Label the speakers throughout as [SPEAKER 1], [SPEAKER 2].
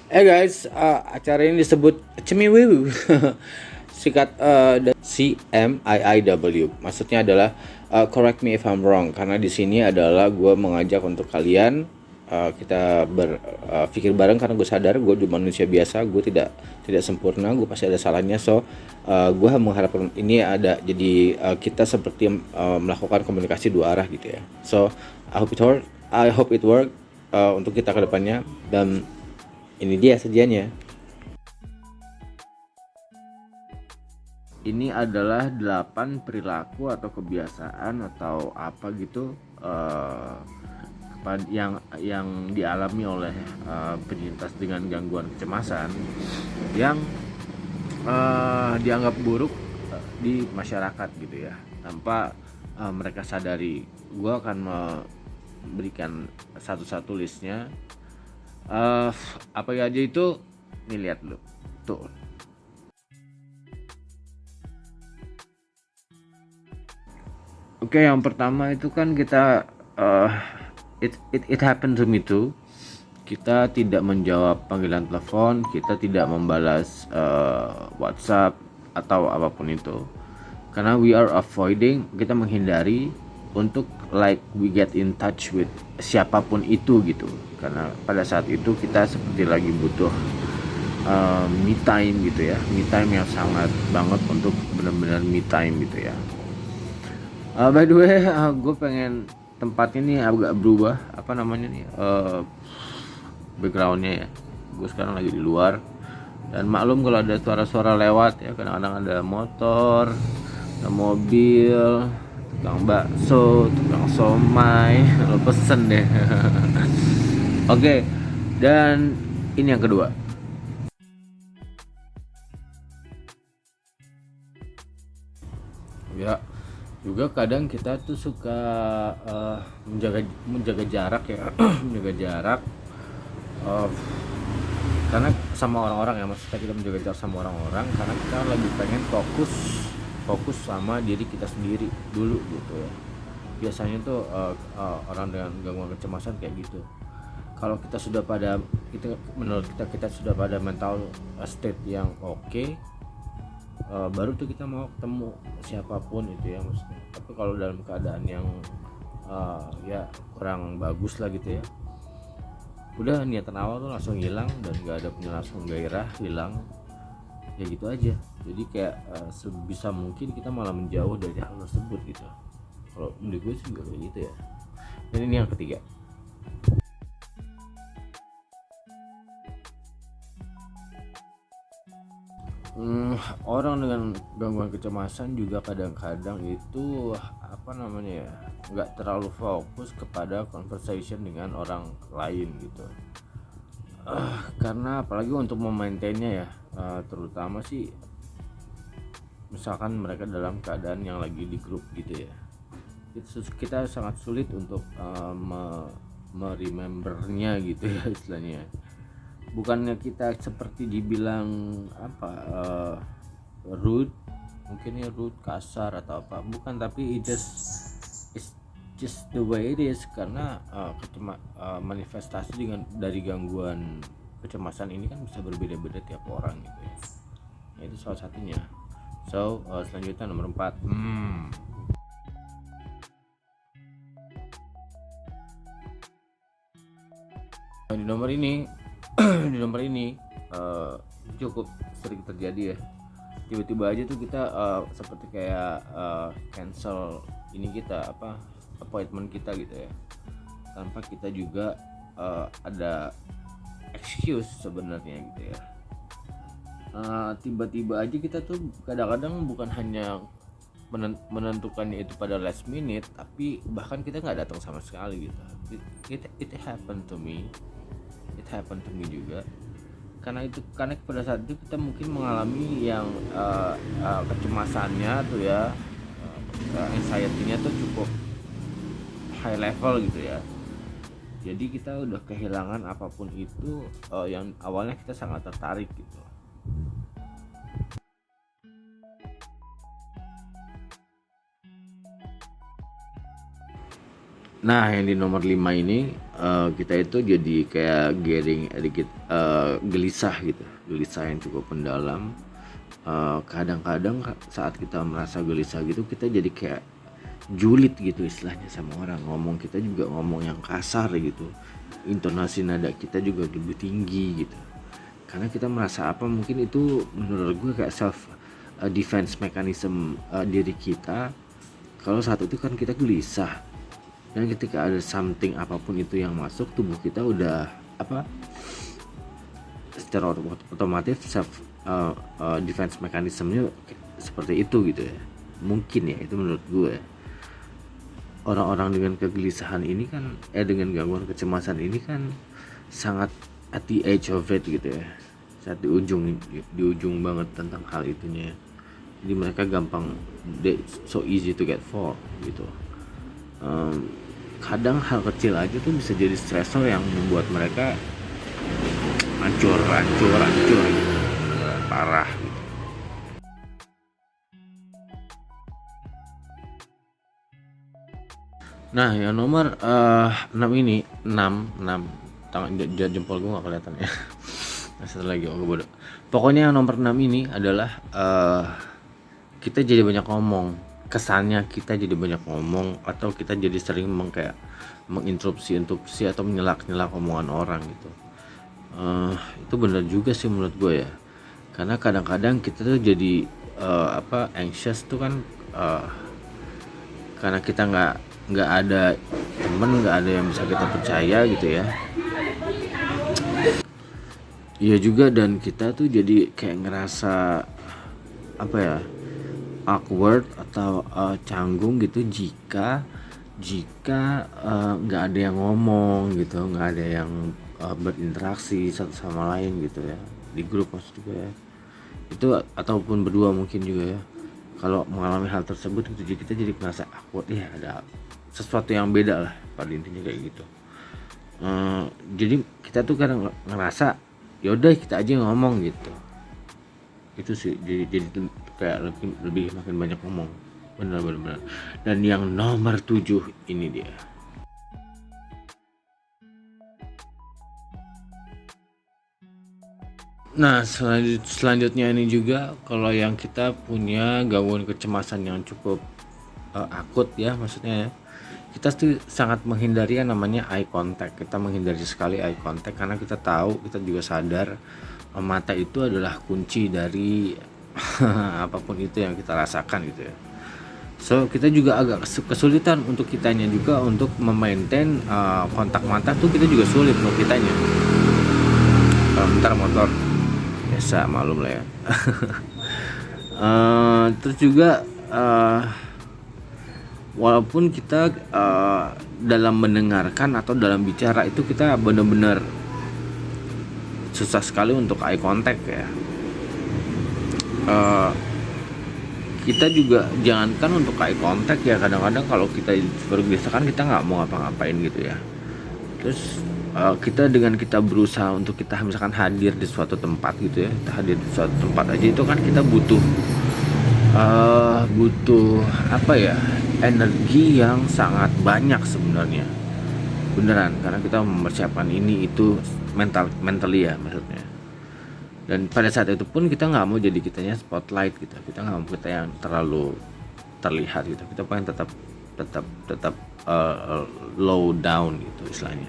[SPEAKER 1] Guys, acara ini disebut Cemiwiwi. Singkat CMIIW. Maksudnya adalah correct me if I'm wrong, karena di sini adalah gue mengajak untuk kalian kita berpikir bareng, karena gue sadar gue di manusia biasa, gue tidak sempurna, gue pasti ada salahnya. So gue mengharapkan ini ada jadi kita seperti melakukan komunikasi dua arah gitu ya. So I hope it work untuk kita ke depannya. Dan ini dia sajiannya. Ini adalah 8 perilaku atau kebiasaan atau apa gitu yang dialami oleh penyintas dengan gangguan kecemasan yang dianggap buruk di masyarakat gitu ya, tanpa mereka sadari. Gue akan memberikan satu-satu listnya. Apa aja itu? Nih, lihat lu tuh. Oke, yang pertama itu kan kita it happened to me too. Kita tidak menjawab panggilan telepon, kita tidak membalas WhatsApp atau apapun itu, karena we are avoiding, kita menghindari untuk like we get in touch with siapapun itu gitu, karena pada saat itu kita seperti lagi butuh me time gitu ya, me time yang sangat banget untuk benar-benar me time gitu ya. By the way, gue pengen tempat ini agak berubah, apa namanya nih, backgroundnya ya. Gue sekarang lagi di luar, dan maklum kalau ada suara-suara lewat ya, kadang-kadang ada motor, ada mobil, tukang bakso, tukang somai, lo pesen deh. Oke, dan ini yang kedua. Ya, juga kadang kita tuh suka menjaga jarak ya. Menjaga jarak karena sama orang-orang ya, maksudnya kita menjaga jarak sama orang-orang karena kita lagi pengen fokus sama diri kita sendiri dulu gitu ya. Biasanya tuh orang dengan gangguan kecemasan kayak gitu, kalau kita sudah pada menurut kita sudah pada mental state yang oke, baru tuh kita mau ketemu siapapun itu ya maksudnya. Tapi kalau dalam keadaan yang ya kurang bagus lah gitu ya, udah niatan awal tuh langsung hilang dan gak ada punya langsung gairah, hilang ya gitu aja. Jadi kayak sebisa mungkin kita malah menjauh dari hal tersebut gitu. Kalau menurut gue sih kayak gitu ya. Dan ini yang ketiga. Orang dengan gangguan kecemasan juga kadang-kadang itu apa namanya ya, nggak terlalu fokus kepada conversation dengan orang lain gitu. Karena apalagi untuk memaintainnya ya, terutama sih misalkan mereka dalam keadaan yang lagi di grup gitu ya, kita sangat sulit untuk meremembernya gitu ya istilahnya. Bukannya kita seperti dibilang apa rude, mungkin ya rude, kasar atau apa, bukan, tapi it's just the way it is, karena manifestasi dari gangguan kecemasan ini kan bisa berbeda-beda tiap orang gitu ya. Nah, itu salah satunya. So selanjutnya nomor 4. Di nomor ini di nomor ini cukup sering terjadi ya. Tiba-tiba aja tuh kita seperti kayak cancel ini kita apa appointment kita gitu ya, tanpa kita juga ada excuse sebenarnya gitu ya. Tiba-tiba aja kita tuh kadang-kadang bukan hanya menentukannya itu pada last minute, tapi bahkan kita nggak datang sama sekali gitu. It happened to me juga, karena pada saat itu kita mungkin mengalami yang kecemasannya tuh ya, anxiety-nya tuh cukup high level gitu ya. Jadi kita udah kehilangan apapun itu yang awalnya kita sangat tertarik gitu. Nah, yang di nomor 5 ini kita itu jadi kayak getting dikit gelisah gitu, gelisah yang cukup mendalam. Kadang-kadang saat kita merasa gelisah gitu, kita jadi kayak julid gitu istilahnya sama orang. Ngomong kita juga ngomong yang kasar gitu, intonasi nada kita juga lebih tinggi gitu, karena kita merasa apa, mungkin itu menurut gue kayak self defense mechanism diri kita. Kalau saat itu kan kita gelisah, dan ketika ada something apapun itu yang masuk, tubuh kita udah apa, secara otomatis self defense mechanismnya seperti itu gitu ya. Mungkin ya, itu menurut gue. Orang-orang dengan kegelisahan ini kan dengan gangguan kecemasan ini kan sangat at the edge of it gitu ya, saat di ujung banget tentang hal itunya. Jadi mereka gampang, they so easy to get fall gitu. Kadang hal kecil aja tuh bisa jadi stressor yang membuat mereka hancur gitu, parah gitu. Nah, yang nomor 6 ini, 6 tangan jempol gue gak kelihatan ya. Satu lagi, gue bodoh. Pokoknya yang nomor 6 ini adalah kita jadi banyak ngomong. Kesannya kita jadi banyak ngomong, atau kita jadi sering menginterupsi atau menyelak omongan orang gitu. Itu benar juga sih menurut gue ya. Karena kadang-kadang kita tuh jadi anxious tuh kan karena kita nggak ada temen, nggak ada yang bisa kita percaya gitu ya. Iya juga, dan kita tuh jadi kayak ngerasa apa ya, awkward atau canggung gitu jika nggak ada yang ngomong gitu, nggak ada yang berinteraksi satu sama lain gitu ya, di grup maksud gue ya. Itu ataupun berdua mungkin juga ya. Kalau mengalami hal tersebut gitu, kita jadi merasa awkward ya, ada sesuatu yang beda lah pada intinya kayak gitu. Jadi kita tuh kadang ngerasa yaudah kita aja ngomong gitu. Itu sih, jadi kayak lebih makin banyak ngomong. Benar. Dan yang nomor 7 ini dia. Nah, selanjutnya ini juga, kalau yang kita punya gangguan kecemasan yang cukup akut ya, maksudnya ya, kita tuh sangat menghindari yang namanya eye contact. Kita menghindari sekali eye contact karena kita tahu, kita juga sadar mata itu adalah kunci dari apapun itu yang kita rasakan gitu ya. So kita juga agak kesulitan untuk kitanya juga untuk memaintain kontak mata tuh, kita juga sulit untuk kitanya. Bentar, motor biasa, malum lah ya. Terus juga walaupun kita dalam mendengarkan atau dalam bicara itu kita benar-benar susah sekali untuk eye contact ya. Kita juga jangankan untuk eye contact ya, kadang-kadang kalau kita berbiasakan kita nggak mau ngapa-ngapain gitu ya. Terus kita berusaha untuk kita misalkan hadir di suatu tempat gitu ya, kita hadir di suatu tempat aja itu kan kita butuh apa ya, energi yang sangat banyak sebenarnya, beneran, karena kita mempersiapkan ini itu mentally ya maksudnya. Dan pada saat itu pun kita nggak mau jadi kitanya spotlight gitu, kita nggak mau kita yang terlalu terlihat gitu, kita pengen tetap low down gitu istilahnya.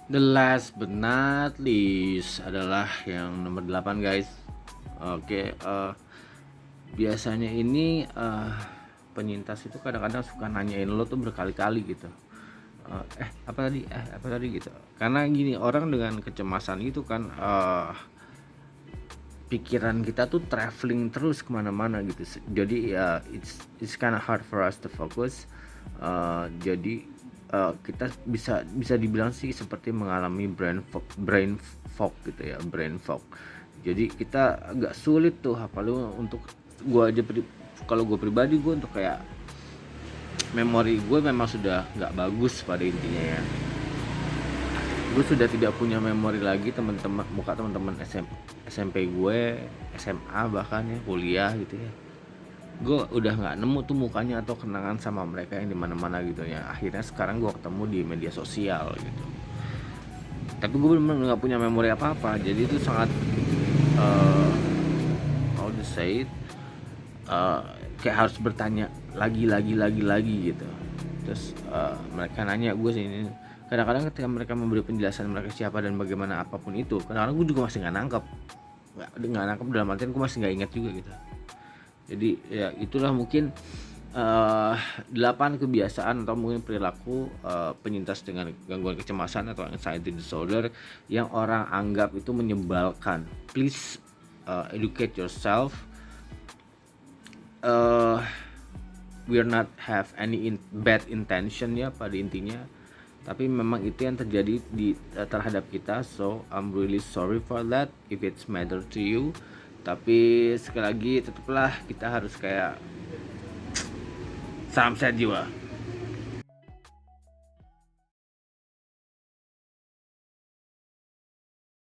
[SPEAKER 1] The last but not least adalah yang nomor 8 guys. Oke, biasanya ini penyintas itu kadang-kadang suka nanyain lo tuh berkali-kali gitu. Apa tadi gitu. Karena gini, orang dengan kecemasan itu kan pikiran kita tuh traveling terus kemana-mana gitu. Jadi ya it's kind of hard for us to focus. Jadi kita bisa dibilang sih seperti mengalami brain fog gitu ya, brain fog. Jadi kita agak sulit tuh, apalagi untuk kalau gue pribadi, gue untuk kayak memori gue memang sudah nggak bagus pada intinya ya. gue sudah tidak punya memori lagi teman-teman, muka teman-teman SMP gue, SMA bahkan ya, kuliah gitu ya. Gue udah nggak nemu tuh mukanya atau kenangan sama mereka yang di mana-mana gitu ya. Akhirnya sekarang gue ketemu di media sosial gitu. Tapi gue benar-benar nggak punya memori apa-apa. Jadi itu sangat how to say it, kayak harus bertanya lagi gitu. Terus mereka nanya gue sih ini. Kadang-kadang ketika mereka memberi penjelasan mereka siapa dan bagaimana apapun itu, kadang-kadang gue juga masih nggak nangkep dalam artian gue masih nggak ingat juga gitu. Jadi ya itulah mungkin 8 kebiasaan atau mungkin perilaku penyintas dengan gangguan kecemasan atau anxiety disorder yang orang anggap itu menyebalkan. Please educate yourself. We are not have any bad intention ya pada intinya, tapi memang itu yang terjadi terhadap kita. So I'm really sorry for that if it's matter to you. Tapi sekali lagi tetaplah kita harus kayak salam sehat jiwa.